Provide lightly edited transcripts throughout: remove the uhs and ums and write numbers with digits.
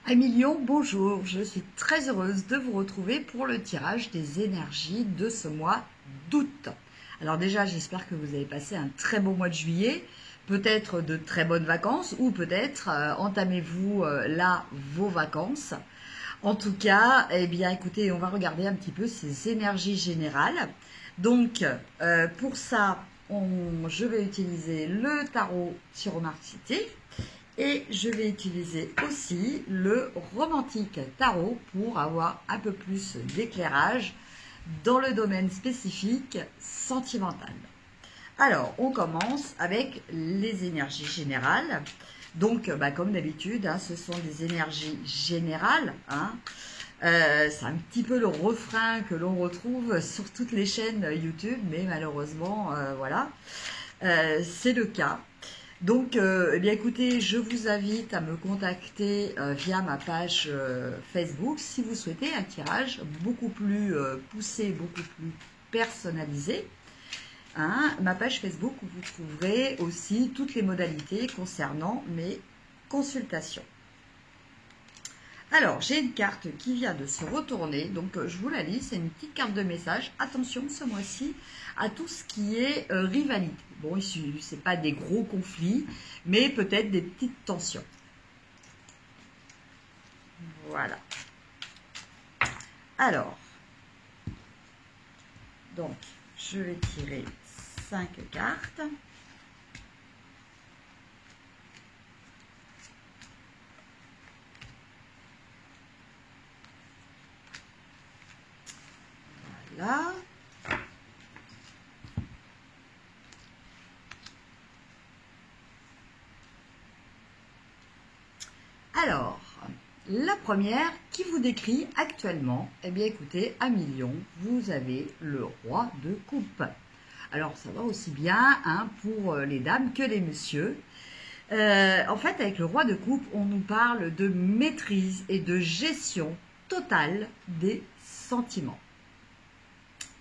Emilion, bonjour, je suis très heureuse de vous retrouver pour le tirage des énergies de ce mois d'août. Alors déjà, j'espère que vous avez passé un très beau mois de juillet, peut-être de très bonnes vacances ou peut-être entamez-vous là vos vacances. En tout cas, eh bien écoutez, on va regarder un petit peu ces énergies générales. Donc pour ça, je vais utiliser le tarot Chiromarcité. Et je vais utiliser aussi le romantique tarot pour avoir un peu plus d'éclairage dans le domaine spécifique sentimental. Alors, on commence avec les énergies générales. Donc, comme d'habitude, ce sont des énergies générales. C'est un petit peu le refrain que l'on retrouve sur toutes les chaînes YouTube, mais malheureusement, voilà, c'est le cas. Donc, eh bien écoutez, je vous invite à me contacter via ma page Facebook si vous souhaitez un tirage beaucoup plus poussé, beaucoup plus personnalisé. Ma page Facebook où vous trouverez aussi toutes les modalités concernant mes consultations. Alors, j'ai une carte qui vient de se retourner, donc je vous la lis, c'est une petite carte de message. Attention ce mois-ci à tout ce qui est rivalité. Bon, ici, ce n'est pas des gros conflits, mais peut-être des petites tensions. Voilà. Alors, donc, je vais tirer 5 cartes. Voilà. Alors, la première qui vous décrit actuellement, eh bien écoutez, à Million, vous avez le roi de coupe. Alors, ça va aussi bien pour les dames que les messieurs. En fait, avec le roi de coupe, on nous parle de maîtrise et de gestion totale des sentiments.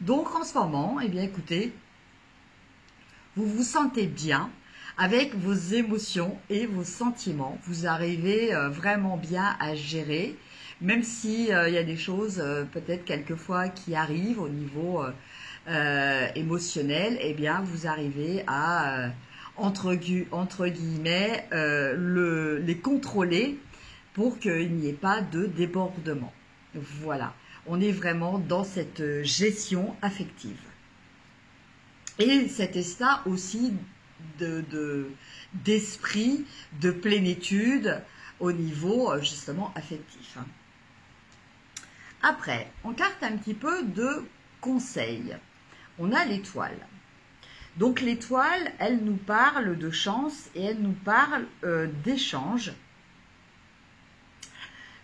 Donc, en ce moment, eh bien écoutez, vous vous sentez bien avec vos émotions et vos sentiments. Vous arrivez vraiment bien à gérer, même s'il y a des choses peut-être quelquefois qui arrivent au niveau émotionnel, eh bien vous arrivez à, entre guillemets, les contrôler pour qu'il n'y ait pas de débordement. Voilà, on est vraiment dans cette gestion affective. Et cet état aussi d'esprit, de plénitude au niveau justement affectif. Après, on carte un petit peu de conseils. On a l'étoile. Donc l'étoile, elle nous parle de chance et elle nous parle d'échange.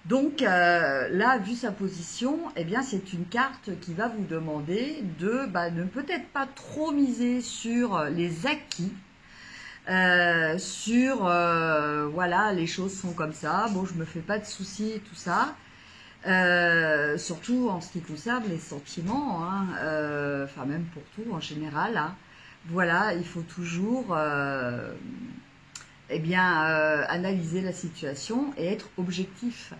Donc là, vu sa position, eh bien c'est une carte qui va vous demander de ne peut-être pas trop miser sur les acquis, voilà, les choses sont comme ça, bon je me fais pas de soucis et tout ça, surtout en ce qui concerne les sentiments, enfin même pour tout en général, voilà, il faut toujours analyser la situation et être objectif.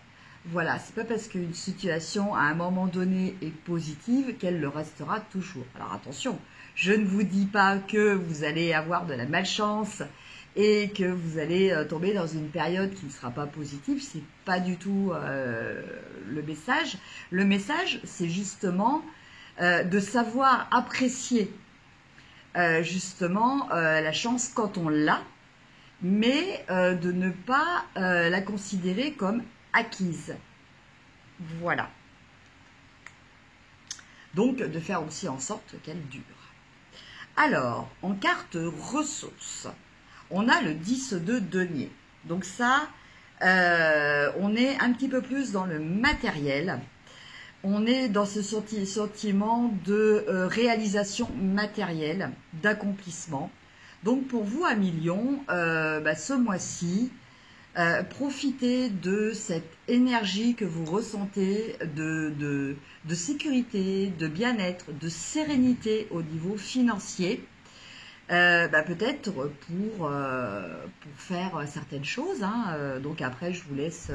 Voilà, c'est pas parce qu'une situation à un moment donné est positive qu'elle le restera toujours. Alors attention, je ne vous dis pas que vous allez avoir de la malchance et que vous allez tomber dans une période qui ne sera pas positive. C'est pas du tout le message. Le message, c'est justement de savoir apprécier justement la chance quand on l'a, mais de ne pas la considérer comme acquise. Voilà. Donc, de faire aussi en sorte qu'elle dure. Alors, en carte ressources, on a le 10 de denier. Donc ça, on est un petit peu plus dans le matériel. On est dans ce sentiment de réalisation matérielle, d'accomplissement. Donc pour vous à Million, ce mois-ci, profitez de cette énergie que vous ressentez de sécurité, de bien-être, de sérénité au niveau financier, peut-être pour faire certaines choses. Donc après, je vous laisse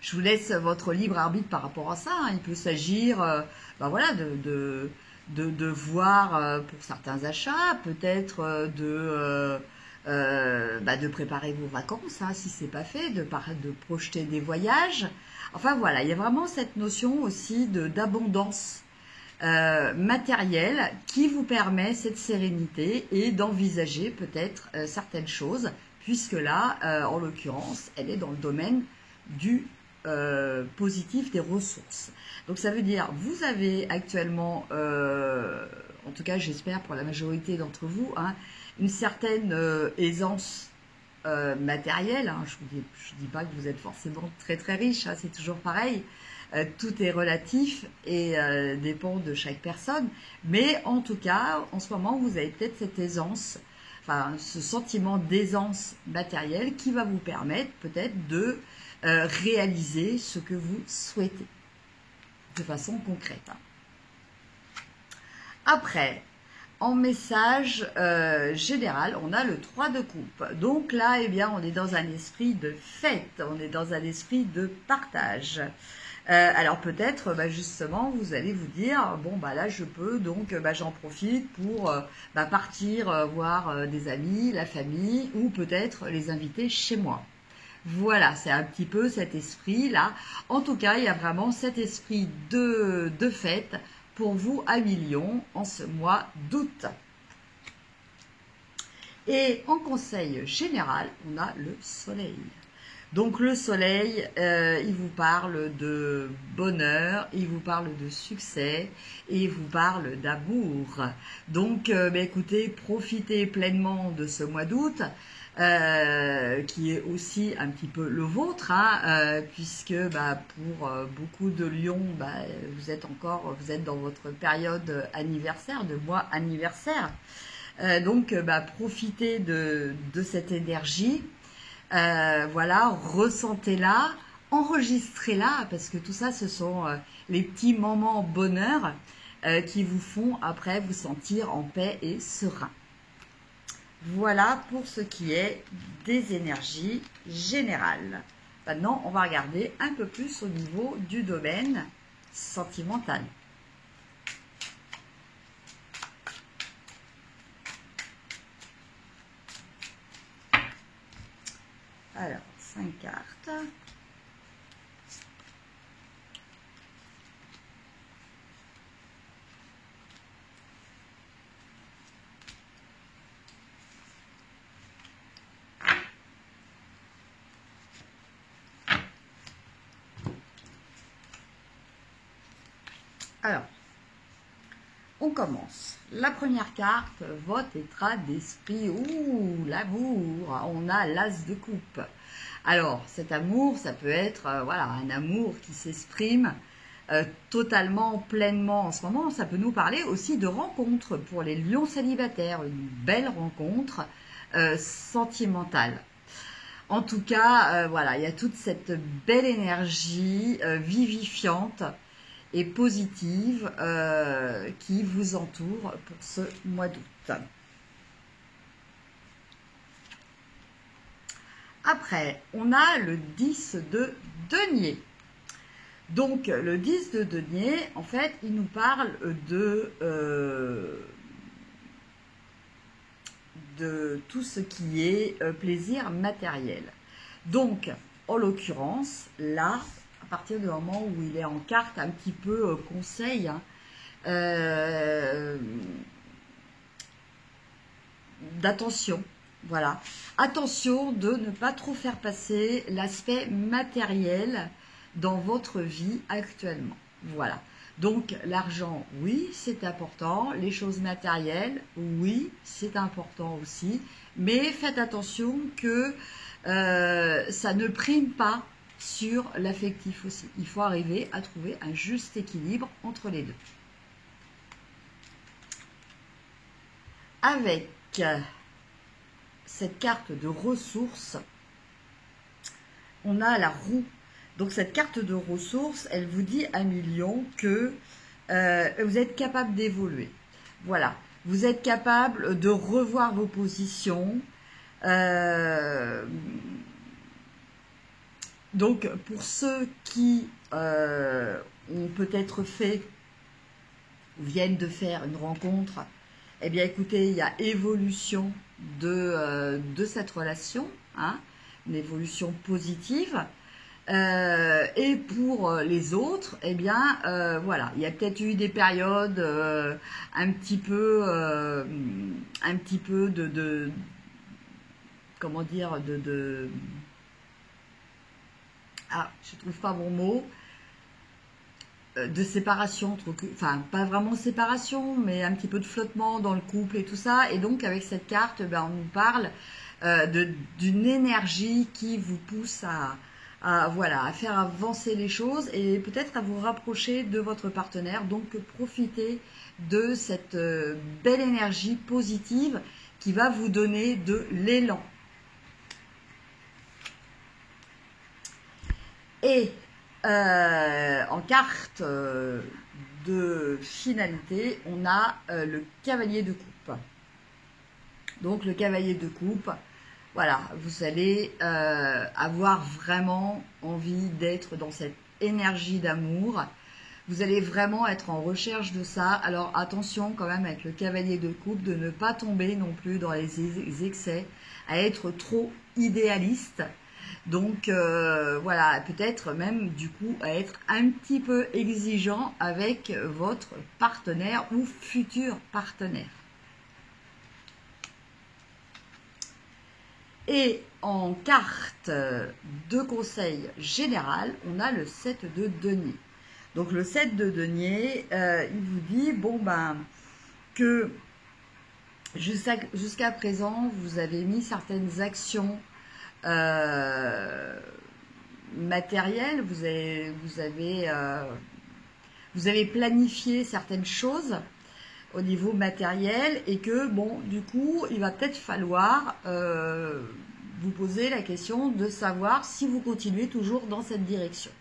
je vous laisse votre libre arbitre par rapport à ça. Hein. Il peut s'agir ben voilà, de voir pour certains achats, peut-être de préparer vos vacances, hein, si ce n'est pas fait, de projeter des voyages. Enfin voilà, il y a vraiment cette notion aussi d'abondance matérielle qui vous permet cette sérénité et d'envisager peut-être certaines choses, puisque là, en l'occurrence, elle est dans le domaine du positif des ressources. Donc ça veut dire, vous avez actuellement, en tout cas j'espère pour la majorité d'entre vous, hein, une certaine aisance matérielle. Hein. Je ne dis pas que vous êtes forcément très très riche, hein, c'est toujours pareil. Tout est relatif et dépend de chaque personne. Mais en tout cas, en ce moment, vous avez peut-être cette aisance, enfin ce sentiment d'aisance matérielle qui va vous permettre peut-être de réaliser ce que vous souhaitez de façon concrète. Hein. Après, en message général, on a le 3 de coupe. Donc là, eh bien, on est dans un esprit de fête, on est dans un esprit de partage. Alors peut-être, justement, vous allez vous dire, bon, là, je peux, donc j'en profite pour partir voir des amis, la famille, ou peut-être les inviter chez moi. Voilà, c'est un petit peu cet esprit-là. En tout cas, il y a vraiment cet esprit de fête pour vous à Million en ce mois d'août. Et en conseil général, on a le soleil. Donc le soleil, il vous parle de bonheur, il vous parle de succès et il vous parle d'amour. Donc écoutez, profitez pleinement de ce mois d'août. Qui est aussi un petit peu le vôtre, hein, puisque pour beaucoup de Lions, vous êtes dans votre période anniversaire, de mois anniversaire. Donc profitez de cette énergie, voilà, ressentez-la, enregistrez-la, parce que tout ça, ce sont les petits moments bonheur qui vous font après vous sentir en paix et serein. Voilà pour ce qui est des énergies générales. Maintenant, on va regarder un peu plus au niveau du domaine sentimental. Alors, 5 cartes. Alors, on commence. La première carte, votre état d'esprit. Ouh, l'amour. On a l'as de coupe. Alors, cet amour, ça peut être voilà, un amour qui s'exprime totalement, pleinement en ce moment. Ça peut nous parler aussi de rencontres pour les lions célibataires. Une belle rencontre sentimentale. En tout cas, voilà, il y a toute cette belle énergie vivifiante et positive qui vous entoure pour ce mois d'août. Après, on a le 10 de denier. Donc, le 10 de denier, en fait, il nous parle de tout ce qui est plaisir matériel. Donc, en l'occurrence, là, à partir du moment où il est en carte un petit peu conseil, hein, d'attention, voilà. Attention de ne pas trop faire passer l'aspect matériel dans votre vie actuellement. Voilà. Donc, l'argent, oui, c'est important. Les choses matérielles, oui, c'est important aussi. Mais faites attention que ça ne prime pas sur l'affectif aussi. Il faut arriver à trouver un juste équilibre entre les deux. Avec cette carte de ressources, on a la roue. Donc cette carte de ressources, elle vous dit à Million que vous êtes capable d'évoluer. Voilà, vous êtes capable de revoir vos positions. Donc, pour ceux qui ont peut-être fait, viennent de faire une rencontre, eh bien, écoutez, il y a évolution de cette relation, hein, une évolution positive. Et pour les autres, eh bien, voilà, il y a peut-être eu des périodes un petit peu de comment dire, ah, je trouve pas mon mot, de séparation, enfin pas vraiment séparation, mais un petit peu de flottement dans le couple et tout ça. Et donc avec cette carte, ben, on nous parle d'une énergie qui vous pousse voilà, à faire avancer les choses et peut-être à vous rapprocher de votre partenaire. Donc profitez de cette belle énergie positive qui va vous donner de l'élan. Et en carte de finalité, on a le cavalier de coupe. Donc le cavalier de coupe, voilà, vous allez avoir vraiment envie d'être dans cette énergie d'amour. Vous allez vraiment être en recherche de ça. Alors attention quand même avec le cavalier de coupe de ne pas tomber non plus dans les excès, à être trop idéaliste. Donc voilà, peut-être même du coup à être un petit peu exigeant avec votre partenaire ou futur partenaire. Et en carte de conseil général, on a le 7 de denier. Donc le 7 de denier, il vous dit, bon ben, que jusqu'à présent, vous avez mis certaines actions matérielles, vous avez planifié certaines choses au niveau matériel et que, bon, du coup, il va peut-être falloir vous poser la question de savoir si vous continuez toujours dans cette direction.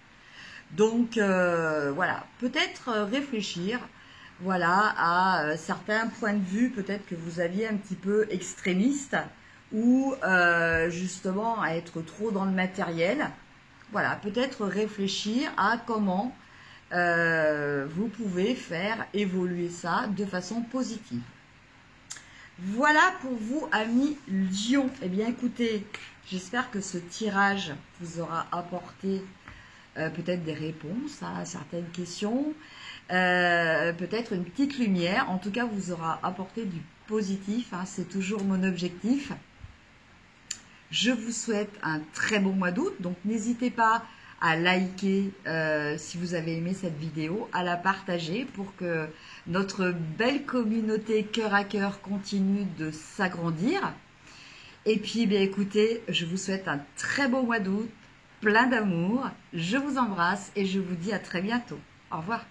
Donc, voilà, peut-être réfléchir, voilà, à certains points de vue, peut-être que vous aviez un petit peu extrémiste ou justement à être trop dans le matériel. Voilà, peut-être réfléchir à comment vous pouvez faire évoluer ça de façon positive. Voilà pour vous, amis Lion. Eh bien, écoutez, j'espère que ce tirage vous aura apporté peut-être des réponses à certaines questions, peut-être une petite lumière. En tout cas, vous aura apporté du positif, hein, c'est toujours mon objectif. Je vous souhaite un très bon mois d'août, donc n'hésitez pas à liker si vous avez aimé cette vidéo, à la partager pour que notre belle communauté cœur à cœur continue de s'agrandir. Et puis, bien écoutez, je vous souhaite un très beau mois d'août, plein d'amour. Je vous embrasse et je vous dis à très bientôt. Au revoir.